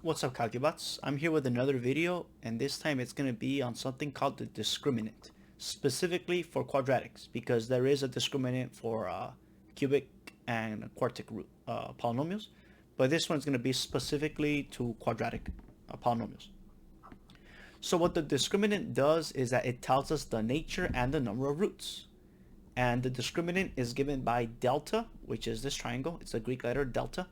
What's up, Calcubots? I'm here with another video, and this time it's going to be on something called the discriminant, specifically for quadratics, because there is a discriminant for cubic and quartic root polynomials, but this one's going to be specifically to quadratic polynomials. So what the discriminant does is that it tells us the nature and the number of roots. And the discriminant is given by delta, which is this triangle. It's a Greek letter delta,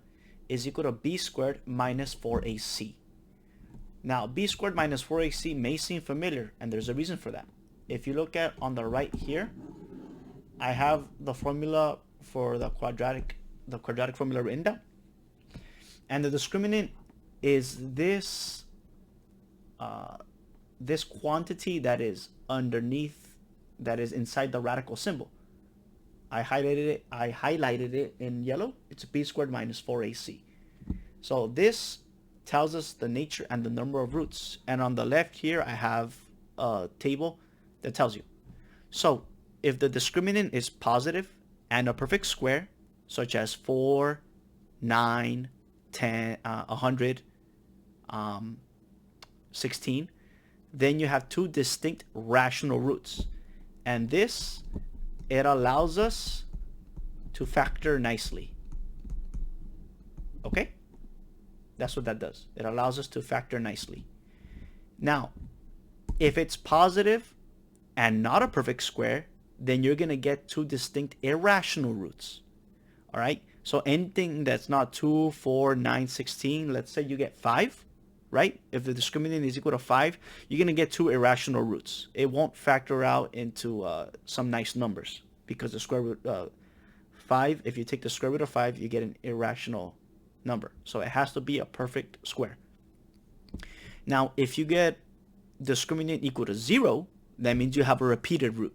is equal to b squared minus 4ac. Now, b squared minus 4ac may seem familiar, and there's a reason for that. If you look at on the right here, I have the formula for the quadratic formula written down. And the discriminant is this this quantity that is underneath, that is inside the radical symbol. I highlighted it in yellow. It's b squared minus 4ac. So this tells us the nature and the number of roots. And on the left here, I have a table that tells you. So if the discriminant is positive and a perfect square, such as 4, 9, 10, 100, 16, then you have two distinct rational roots. And this, it allows us to factor nicely. Okay? That's what that does. It allows us to factor nicely. Now, if it's positive and not a perfect square, then you're going to get two distinct irrational roots. All right? So anything that's not 2, 4, 9, 16, let's say you get 5, right? If the discriminant is equal to 5, you're going to get two irrational roots. It won't factor out into some nice numbers, because the square root 5, if you take the square root of 5, you get an irrational number. So it has to be a perfect square. Now, if you get discriminant equal to 0, that means you have a repeated root.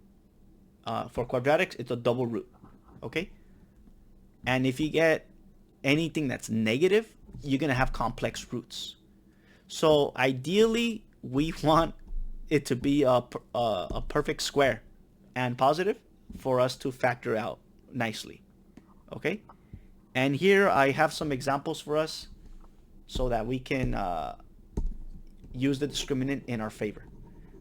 For quadratics, it's a double root. Okay? And if you get anything that's negative, you're going to have complex roots. So ideally, we want it to be a perfect square and positive for us to factor out nicely. Okay? And here I have some examples for us so that we can use the discriminant in our favor.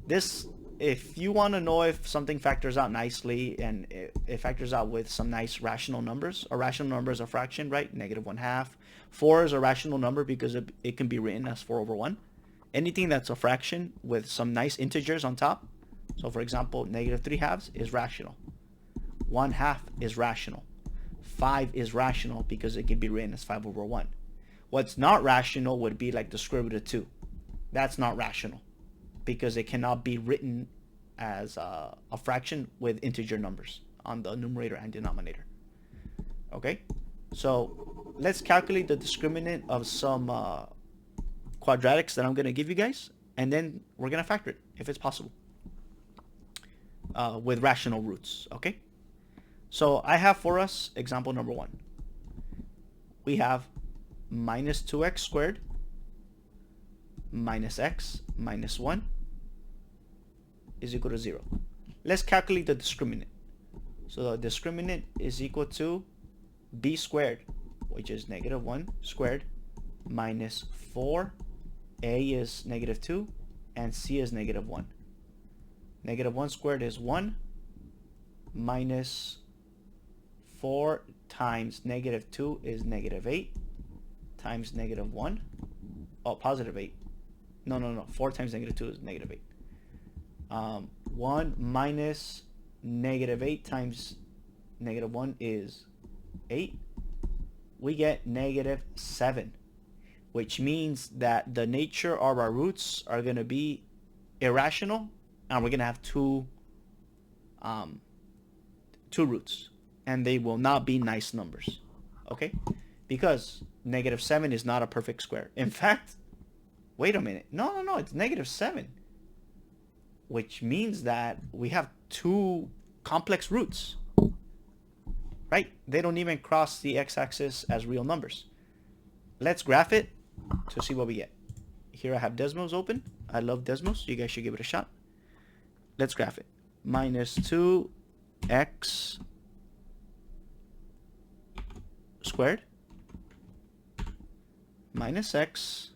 This, if you want to know if something factors out nicely and it factors out with some nice rational numbers. A rational number is a fraction, right? Negative 1/2. 4 is a rational number because it can be written as 4/1. Anything that's a fraction with some nice integers on top. So for example, negative 3/2 is rational. 1/2 is rational. 5 is rational because it can be written as 5/1. What's not rational would be like the square root of 2. That's not rational because it cannot be written as a fraction with integer numbers on the numerator and denominator. Okay, so let's calculate the discriminant of some quadratics that I'm going to give you guys, and then we're going to factor it if it's possible with rational roots. Okay, so I have for us example number 1. We have minus 2x squared minus x minus 1 is equal to 0. Let's calculate the discriminant. So the discriminant is equal to b squared, which is negative 1 squared, minus 4, a is negative 2, and c is negative 1. Negative 1 squared is 1, minus 4 times negative 2 is negative 8, times negative 1. Oh, positive 8. No. 4 times negative 2 is negative 8. 1 minus negative 8 times negative 1 is 8. We get negative 7, which means that the nature of our roots are going to be irrational, and we're going to have two roots, and they will not be nice numbers. Okay? Because negative 7 is not a perfect square. In fact, wait a minute. No, it's negative 7. Which means that we have two complex roots. Right? They don't even cross the x-axis as real numbers. Let's graph it to see what we get. Here I have Desmos open. I love Desmos. You guys should give it a shot. Let's graph it. Minus 2x squared minus x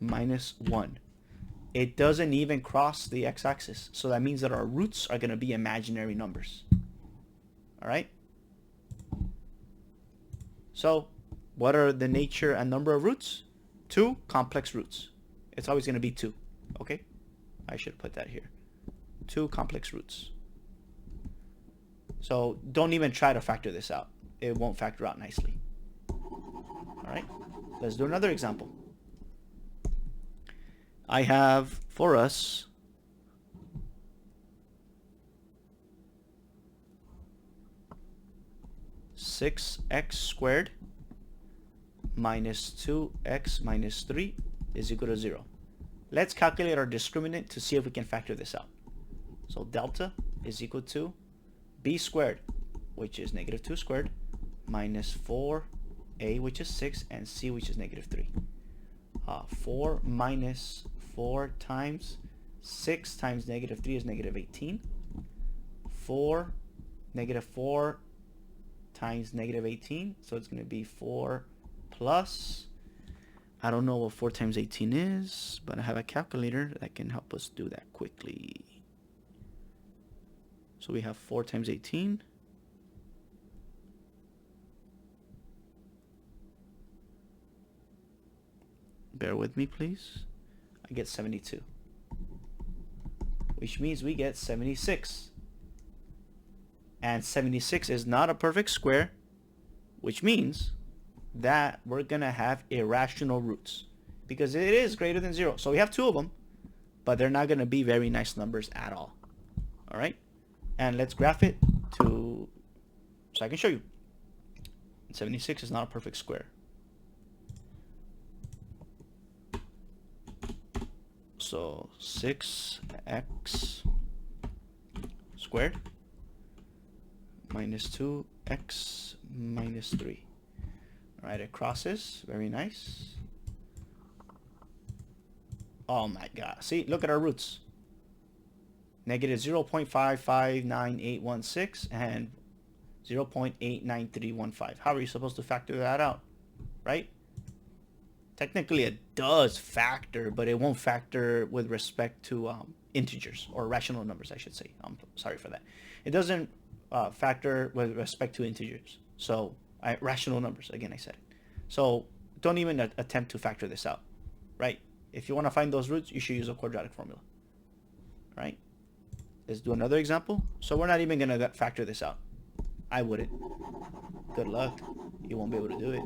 minus 1. It doesn't even cross the x-axis. So that means that our roots are going to be imaginary numbers. All right? So what are the nature and number of roots? 2 complex roots. It's always going to be 2. Okay? I should put that here. 2 complex roots. So don't even try to factor this out. It won't factor out nicely. All right? Let's do another example. I have for us (6x squared minus 2x minus 3 is equal to 0). Let's calculate our discriminant to see if we can factor this out. So delta is equal to b squared, which is negative 2 squared, minus 4a, which is 6, and c, which is negative 3. 4 minus 4 times 6 times negative 3 is negative 18. 4, negative 4 times negative 18, so it's going to be 4 plus, I don't know what 4 times 18 is, but I have a calculator that can help us do that quickly. So we have 4 times 18. Bear with me, please. I get 72, which means we get 76. And 76 is not a perfect square, which means that we're going to have irrational roots because it is greater than 0. So we have 2 of them, but they're not going to be very nice numbers at all. All right? And let's graph it so I can show you. 76 is not a perfect square. So 6x squared minus 2x minus 3. All right, it crosses. Very nice. Oh my God. See, look at our roots. Negative 0.559816 and 0.89315. How are you supposed to factor that out? Right? Technically, it does factor, but it won't factor with respect to integers or rational numbers, I should say. I'm sorry for that. It doesn't factor with respect to integers. So rational numbers, again, I said it. So don't even attempt to factor this out, right? If you want to find those roots, you should use a quadratic formula, right? Let's do another example. So we're not even going to factor this out. I wouldn't. Good luck. You won't be able to do it.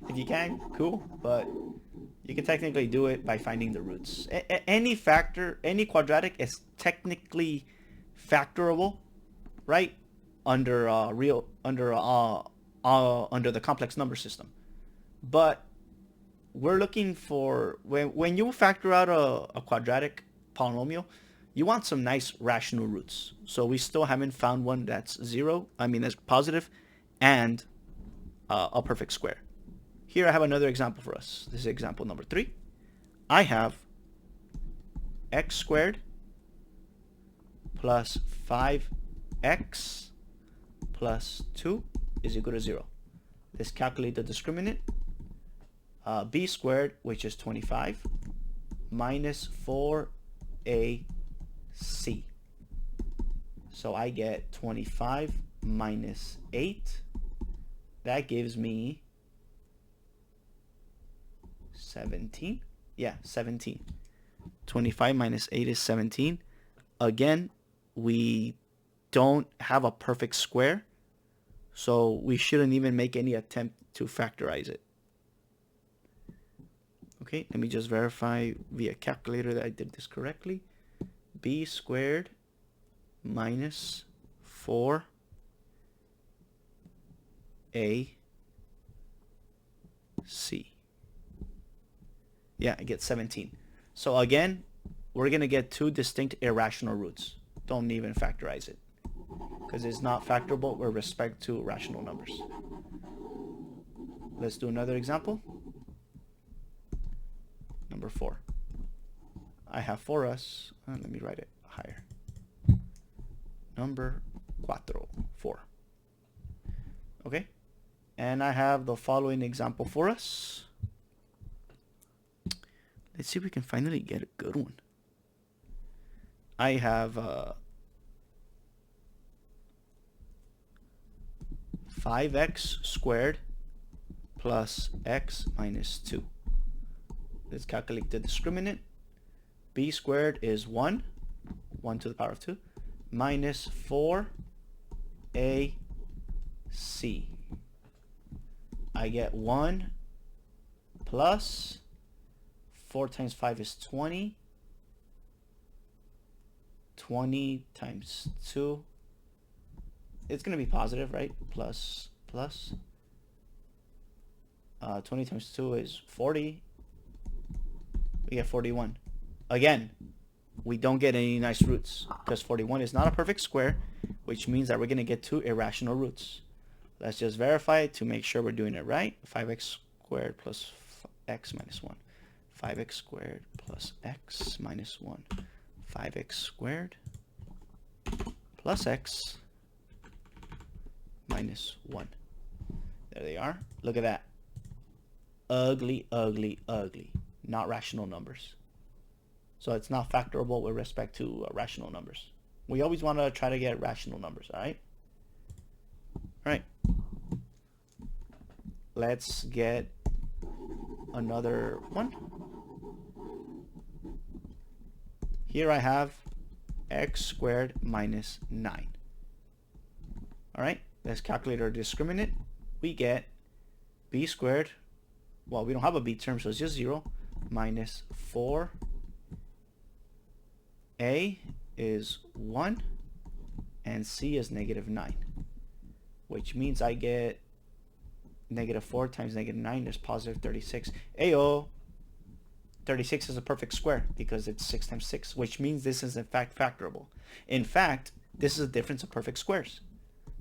If you can, cool. But you can technically do it by finding the roots. Any factor, any quadratic is technically factorable, right? Under the complex number system. But we're looking for, when you factor out a quadratic polynomial, you want some nice rational roots. So we still haven't found one that's that's positive and a perfect square. Here I have another example for us. This is example number 3. I have x squared plus 5x plus 2 is equal to 0. Let's calculate the discriminant. B squared, which is 25, minus 4ac. So I get 25 minus 8. That gives me 17. Yeah, 17. 25 minus 8 is 17. Again, we don't have a perfect square, so we shouldn't even make any attempt to factorize it. Okay, let me just verify via calculator that I did this correctly. B squared minus 4ac. Yeah, I get 17. So again, we're going to get 2 distinct irrational roots. Don't even factorize it, because it's not factorable with respect to rational numbers. Let's do another example. Number 4. I have for us, let me write it higher. Number 4. Okay, and I have the following example for us. Let's see if we can finally get a good one. I have 5x squared plus x minus 2. Let's calculate the discriminant. B squared is 1 to the power of 2, minus 4ac. I get 1 plus 4 times 5 is 20. 20 times 2. It's going to be positive, right? Plus. 20 times 2 is 40. We get 41. Again, we don't get any nice roots because 41 is not a perfect square, which means that we're going to get 2 irrational roots. Let's just verify it to make sure we're doing it right. 5x squared plus x minus 1. 5x squared plus x minus 1. 5x squared plus x minus 1. There they are. Look at that. Ugly, ugly, ugly. Not rational numbers. So it's not factorable with respect to rational numbers. We always want to try to get rational numbers, all right? All right. Let's get another one. Here I have x squared minus 9. All right, let's calculate our discriminant. We get b squared. Well, we don't have a b term, so it's just 0, minus 4a is 1, and c is negative 9, which means I get negative 4 times negative 9 is positive 36. Ayo, 36 is a perfect square because it's 6 times 6, which means this is in fact factorable. In fact, this is a difference of perfect squares.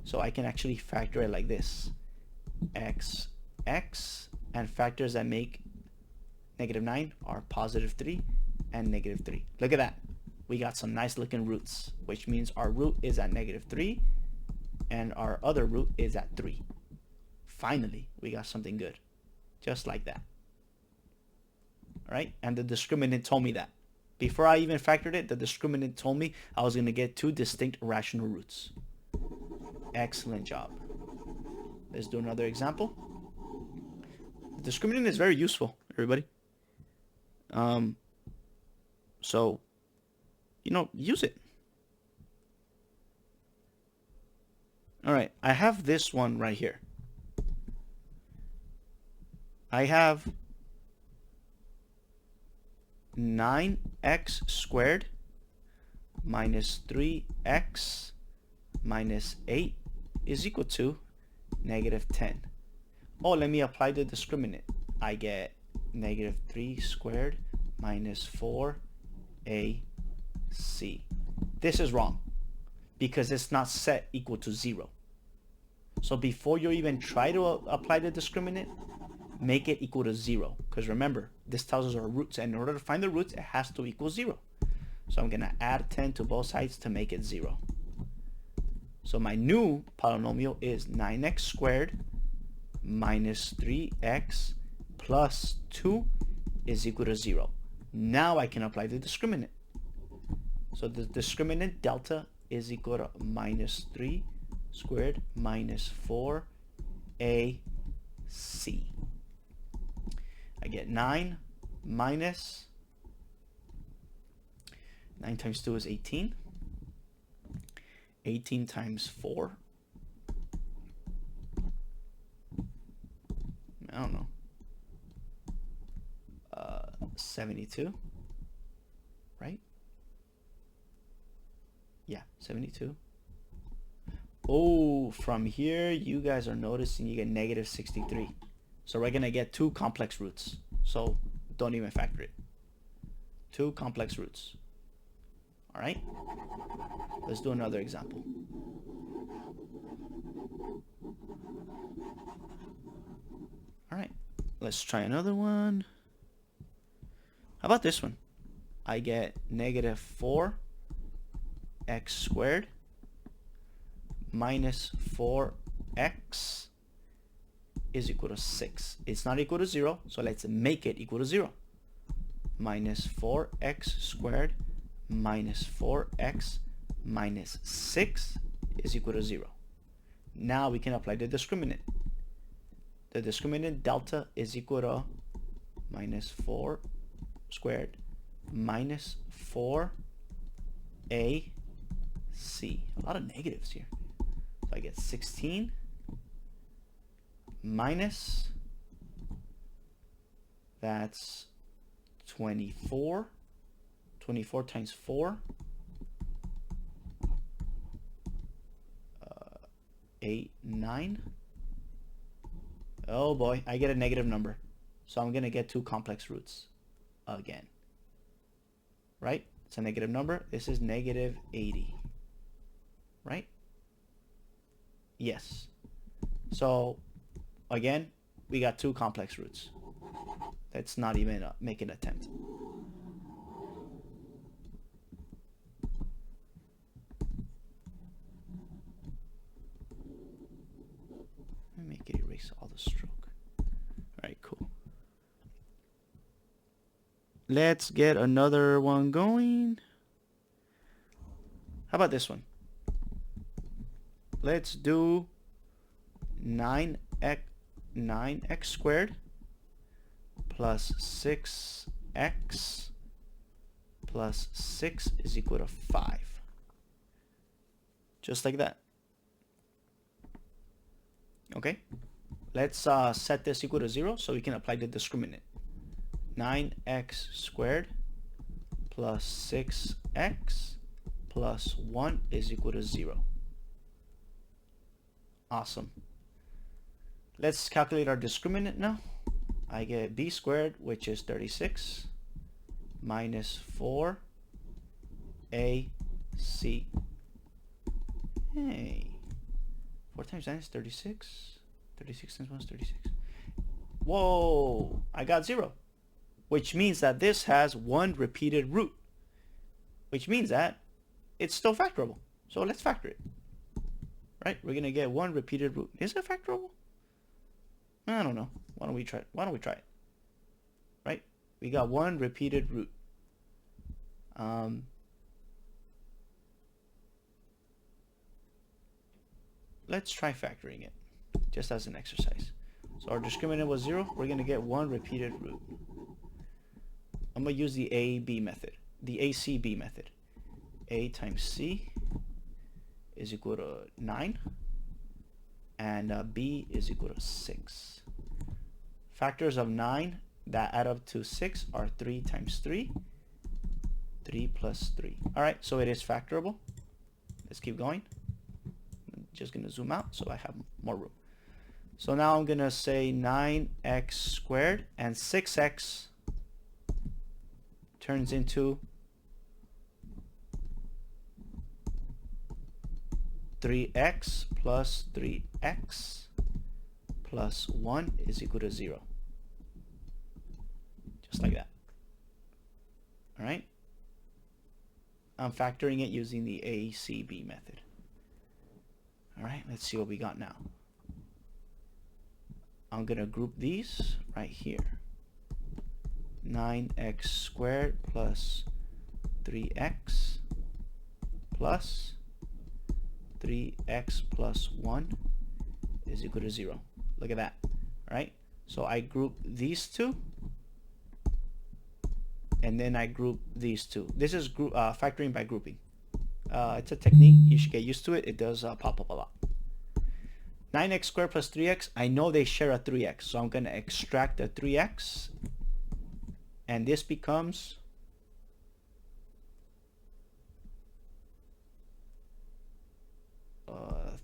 So I can actually factor it like this. X, and factors that make negative 9 are positive 3 and negative 3. Look at that. We got some nice looking roots, which means our root is at negative 3 and our other root is at 3. Finally, we got something good. Just like that. All right, and the discriminant told me that. Before I even factored it, the discriminant told me I was going to get 2 distinct rational roots. Excellent job. Let's do another example. The discriminant is very useful, everybody. So, use it. All right, I have this one right here. I have 9x squared minus 3x minus 8 is equal to negative 10. Oh, let me apply the discriminant. I get negative 3 squared minus 4ac. This is wrong because it's not set equal to 0. So before you even try to apply the discriminant, make it equal to 0. Because remember, this tells us our roots, and in order to find the roots, it has to equal 0. So I'm going to add 10 to both sides to make it 0. So my new polynomial is 9x squared minus 3x plus 2 is equal to 0. Now I can apply the discriminant. So the discriminant delta is equal to minus 3 squared minus 4ac. I get 9 minus 9 times 2 is 18. 18 times 4. I don't know. 72. Right? Yeah, 72. Oh, from here, you guys are noticing you get negative 63. So we're going to get 2 complex roots. So don't even factor it. 2 complex roots. All right? Let's do another example. All right. Let's try another one. How about this one? I get negative 4x squared minus 4x is equal to 6. It's not equal to 0, so let's make it equal to 0. minus 4x squared minus 4x minus 6 is equal to 0. Now we can apply the discriminant. The discriminant delta is equal to minus 4 squared minus 4ac. A lot of negatives here. So I get 16 minus, that's 24. 24 times 4. 8, 9. Oh boy, I get a negative number. So I'm going to get two complex roots again. Right? It's a negative number. This is negative 80. Right? Yes. So again, we got two complex roots. Let's not even make an attempt. Let me make it erase all the stroke. Alright, cool. Let's get another one going. How about this one? Let's do 9x squared plus 6x plus 6 is equal to 5. Just like that. Okay, let's set this equal to 0 so we can apply the discriminant. 9x squared plus 6x plus 1 is equal to 0. Awesome. Let's calculate our discriminant now. I get b squared, which is 36, minus 4ac. Hey. 4 times 9 is 36. 36 times 1 is 36. Whoa, I got 0. Which means that this has one repeated root. Which means that it's still factorable. So let's factor it. Right? We're going to get one repeated root. Is it factorable? I don't know. Why don't we try it? Right? We got one repeated root. Let's try factoring it, just as an exercise. So our discriminant was 0. We're going to get one repeated root. I'm going to use the AB method, the ACB method. A times C is equal to 9, and B is equal to 6. Factors of 9 that add up to 6 are 3 times 3, 3 plus 3. All right, so it is factorable. Let's keep going. Just gonna zoom out so I have more room. So now I'm gonna say 9x squared, and 6x turns into 3x plus 3x plus 1 is equal to 0. Just like that. All right. I'm factoring it using the ACB method. All right, let's see what we got now. I'm going to group these right here. 9x squared plus 3x plus 3x plus 1 is equal to 0. Look at that. All right, so I group these two, and then I group these two. This is factoring by grouping. It's a technique. You should get used to it. It does pop up a lot. 9x squared plus 3x. I know they share a 3x, so I'm going to extract the 3x, and this becomes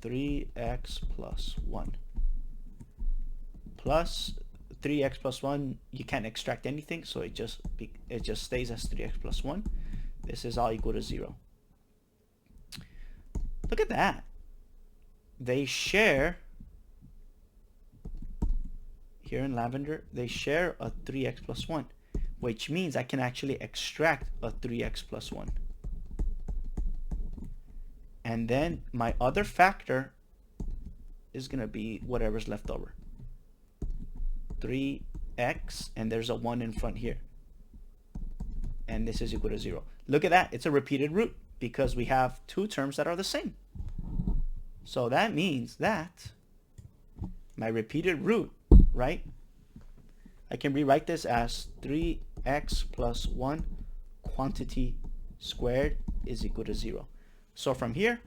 3x plus 1 plus 3x plus 1. You can't extract anything, so it just stays as 3x plus 1. This is all equal to 0. Look at that. They share, here in lavender, they share a 3x plus 1, which means I can actually extract a 3x plus 1. And then my other factor is going to be whatever's left over. 3x, and there's a 1 in front here. and this is equal to 0. Look at that. It's a repeated root because we have two terms that are the same. So that means that my repeated root, right? I can rewrite this as 3x plus 1 quantity squared is equal to 0. So from here,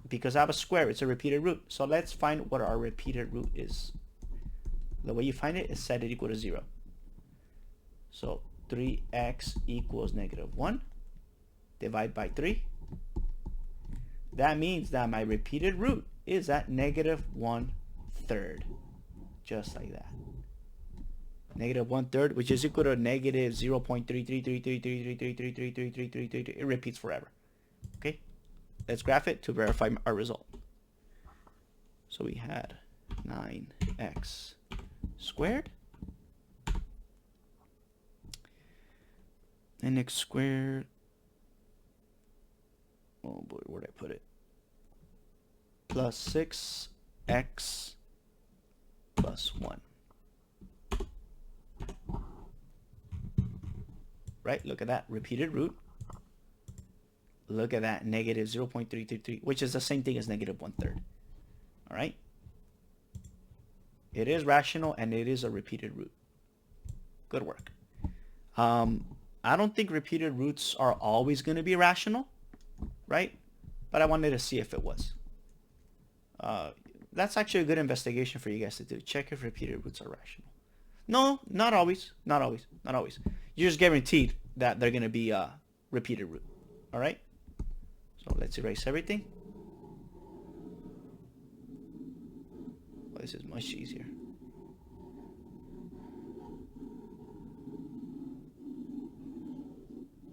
because I have a square, it's a repeated root. So let's find what our repeated root is. The way you find it is set it equal to 0. So 3x equals negative 1. Divide by 3. That means that my repeated root is at negative 1/3. Just like that. Negative 1/3, which is equal to negative 0.33333333333333. It repeats forever. Okay? Let's graph it to verify our result. So we had 9x squared. And x squared. Oh boy, where'd I put it? Plus 6x plus 1. Right? Look at that. Repeated root. Look at that. Negative 0.333, which is the same thing as negative 1/3. All right? It is rational and it is a repeated root. Good work. I don't think repeated roots are always going to be rational, right? But I wanted to see if it was. That's actually a good investigation for you guys to do. Check if repeated roots are rational. No, not always. Not always. Not always. You're just guaranteed that they're going to be a repeated root. All right? So let's erase everything. Well, this is much easier.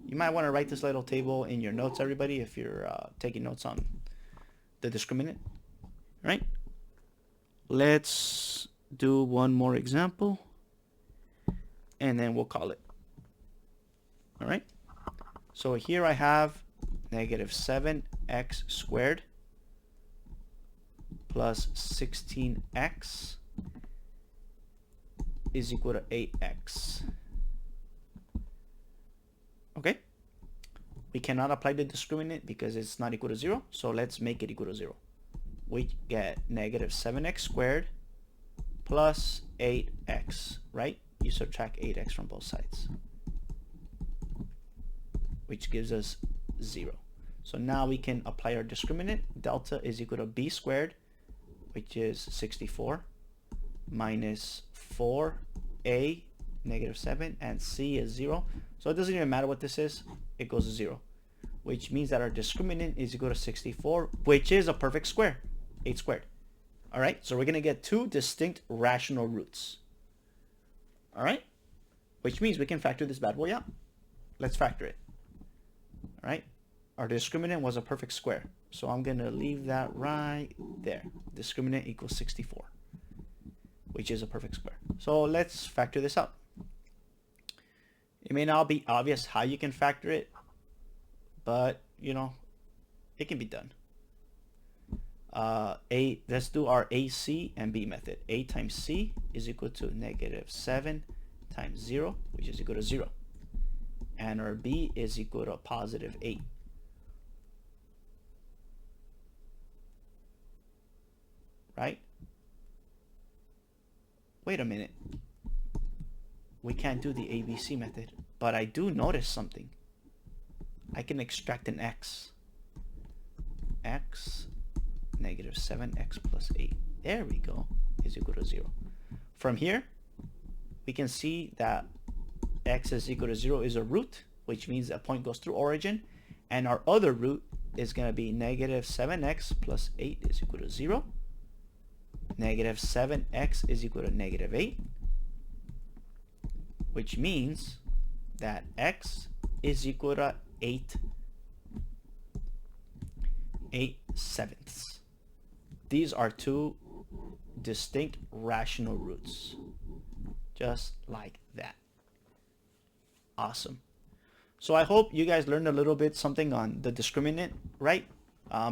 You might want to write this little table in your notes, everybody, if you're taking notes on the discriminant. All right? Let's do one more example, and then we'll call it. All right? So here I have negative 7x squared plus 16x is equal to 8x. Okay? We cannot apply the discriminant because it's not equal to 0, so let's make it equal to 0. We get negative 7x squared plus 8x, right? You subtract 8x from both sides, which gives us 0. So now we can apply our discriminant. Delta is equal to b squared, which is 64, minus 4a, negative 7, and c is 0. So it doesn't even matter what this is. It goes to 0, which means that our discriminant is equal to 64, which is a perfect square, 8 squared. All right, so we're going to get two distinct rational roots. All right, which means we can factor this bad boy out. Let's factor it. All right, our discriminant was a perfect square, so I'm going to leave that right there. Discriminant equals 64, which is a perfect square. So let's factor this out. It may not be obvious how you can factor it, but you know, it can be done. Let's do our AC and B method. A times C is equal to negative 7 times 0, which is equal to 0. And our B is equal to positive 8. Right? Wait a minute. We can't do the ABC method, but I do notice something. I can extract an x. X negative 7x plus 8. There we go. Is equal to 0. From here, we can see that x is equal to 0 is a root, which means a point goes through origin, and our other root is going to be negative 7x plus 8 is equal to 0. Negative 7x is equal to negative 8, which means that x is equal to 8 sevenths. These are two distinct rational roots, just like that. Awesome. So I hope you guys learned a little bit something on the discriminant, right?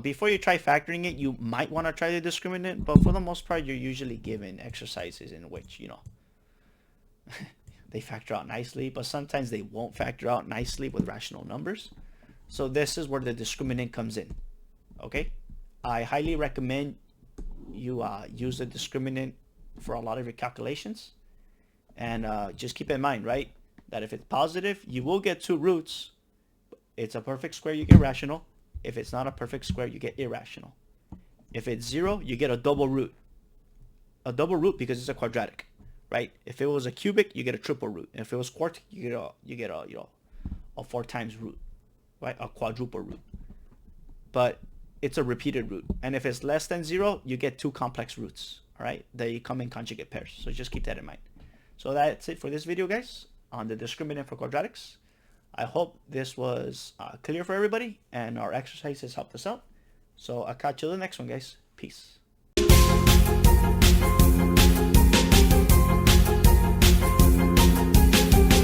Before you try factoring it, you might want to try the discriminant, but for the most part, you're usually given exercises in which, you know, they factor out nicely, but sometimes they won't factor out nicely with rational numbers. So this is where the discriminant comes in. Okay, I highly recommend you use the discriminant for a lot of your calculations, and just keep in mind, right, that if it's positive, you will get two roots. It's a perfect square, you get rational. If it's not a perfect square, you get irrational. If it's 0, you get a double root. A double root because it's a quadratic, right? If it was a cubic, you get a triple root. If it was quartic, you get a 4 times root, right? A quadruple root. But it's a repeated root. And if it's less than 0, you get 2 complex roots, all right? They come in conjugate pairs. So just keep that in mind. So that's it for this video, guys, on the discriminant for quadratics. I hope this was clear for everybody and our exercises helped us out. So I'll catch you in the next one, guys. Peace.